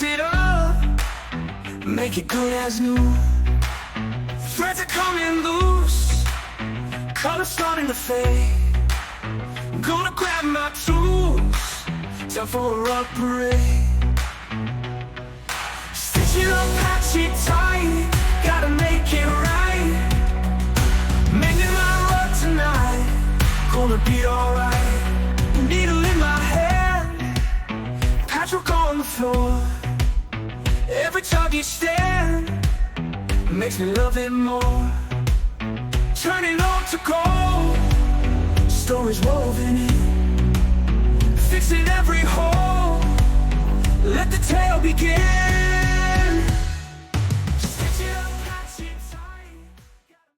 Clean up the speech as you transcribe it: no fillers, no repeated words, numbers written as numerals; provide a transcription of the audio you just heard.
fix it up, make it good as new. Threads are coming loose, colors starting to fade. Gonna grab my tools, time for a parade. Stitch it up, patch it tight, gotta make it right. Mending my rug tonight, gonna be alright. Needle in my hand, patchwork on the floor. Every tug each stand makes me love it more. Turning on to gold, stories woven in, fixing every hole. Let the tale begin.